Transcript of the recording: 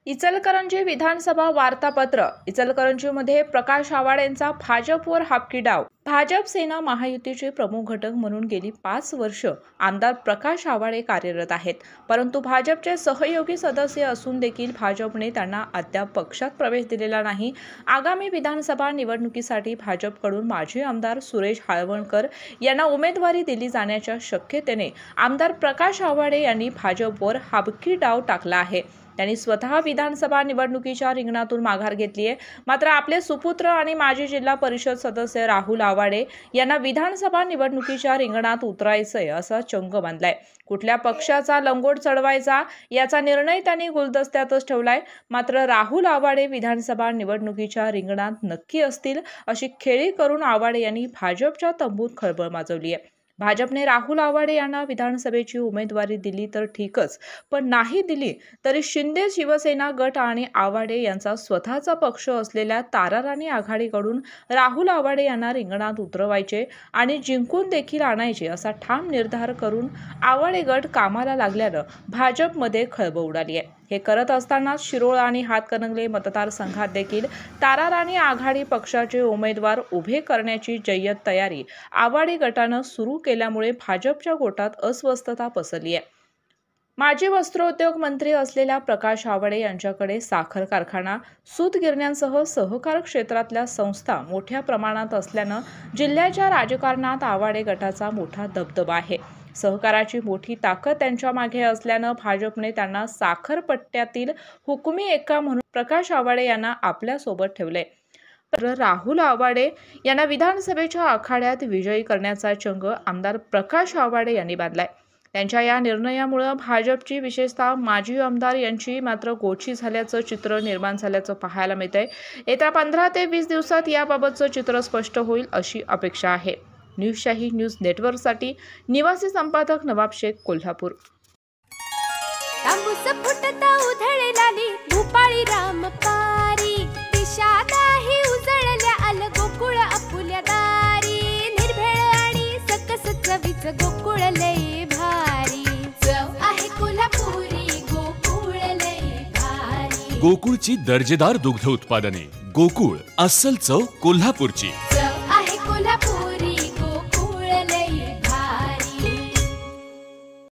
इचलकरंजी विधानसभा वार्तापत्र. इचलकरंजीमध्ये प्रकाश आवाडेंचा भाजपवर हापकी डाव. भाजप सेना महायुतीचे प्रमुख घटक म्हणून गेली 5 वर्ष आमदार प्रकाश आवाडे कार्यरत आहेत. परंतु भाजपचे सहयोगी सदस्य असून देखील भाजपने त्यांना अद्याप पक्षात प्रवेश दिलेला नाही. आगामी विधानसभा निवडणुकीसाठी भाजपकडून माजी आमदार सुरेश हाळवणकर यांना उमेदवारी दिली जाण्याच्या शक्यतेने आमदार प्रकाश आवाडे यांनी भाजपवर हापकी डाव टाकला आहे. त्यांनी स्वतः विधानसभा निवडणुकीच्या रिंगणातून माघार घेतली आहे. मात्र आपले सुपुत्र आणि माजी जिल्हा परिषद सदस्य राहुल आवाडे यांना विधानसभा निवडणुकीच्या रिंगणात उतरायचंय असा चंग बांधलाय. कुठल्या पक्षाचा लंगोट चढवायचा याचा निर्णय त्यांनी गुलदस्त्यातच ठेवलाय. मात्र राहुल आवाडे विधानसभा निवडणुकीच्या रिंगणात नक्की असतील अशी खेळी करून आवाडे यांनी भाजपच्या तंबूत खळबळ माजवली आहे. भाजपने राहुल आवाडे यांना विधानसभेची उमेदवारी दिली तर ठीकच, पण नाही दिली तरी शिंदे शिवसेना गट आणि आवाडे यांचा स्वतःचा पक्ष असलेल्या ताराराणी आघाडीकडून राहुल आवाडे यांना रिंगणात उतरवायचे आणि जिंकून देखील आणायचे असा ठाम निर्धार करून आवाडे गट कामाला लागल्यानं भाजपमध्ये खळबळ उडाली आहे. हे करत असताना शिरोळ आणि हातकणंगले मतदारसंघात देखील ताराराणी आघाडी पक्षाचे उमेदवार उभे करण्याची जय्यत तयारी आवाडे गटानं सुरू केल्यामुळे भाजपच्या गोटात अस्वस्थता पसरली आहे. माजी वस्त्रोद्योग मंत्री असलेल्या प्रकाश आवाडे यांच्याकडे साखर कारखाना, सूत गिरण्यांसह सहकार क्षेत्रातल्या संस्था मोठ्या प्रमाणात असल्यानं जिल्ह्याच्या राजकारणात आवाडे गटाचा मोठा दबदबा आहे. सहकाराची मोठी ताकद त्यांच्या मागे असल्यानं भाजपने त्यांना साखर पट्ट्यातील हुकुमी एक्का म्हणून प्रकाश आवाडे यांना आपल्यासोबत ठेवले. राहुल आवाडे यांना विधानसभेच्या आखाड्यात विजयी करण्याचा चंग आमदार प्रकाश आवाडे यांनी बांधलाय. त्यांच्या या निर्णयामुळे भाजपची विशेषतः माजी आमदार यांची मात्र गोची झाल्याचं चित्र निर्माण झाल्याचं पाहायला मिळतंय. येत्या 15 ते 20 दिवसात याबाबतचं चित्र स्पष्ट होईल अशी अपेक्षा आहे. न्यूजशाही न्यूज नेटवर्कसाठी निवासी संपादक नवाब शेख, कोल्हापूर. भूपाळी रामपारी दिशादाही उजळल्या आल गोकुळ आपुल्या दारी. निर्भेळ आणि सकस चवीच गोकुळ लय भारी. चव आहे कोल्हापुरी गोकुळ लय भारी. गोकुळची दर्जेदार दुग्ध उत्पादने. गोकुळ, अस्सल चव कोल्हापूरची.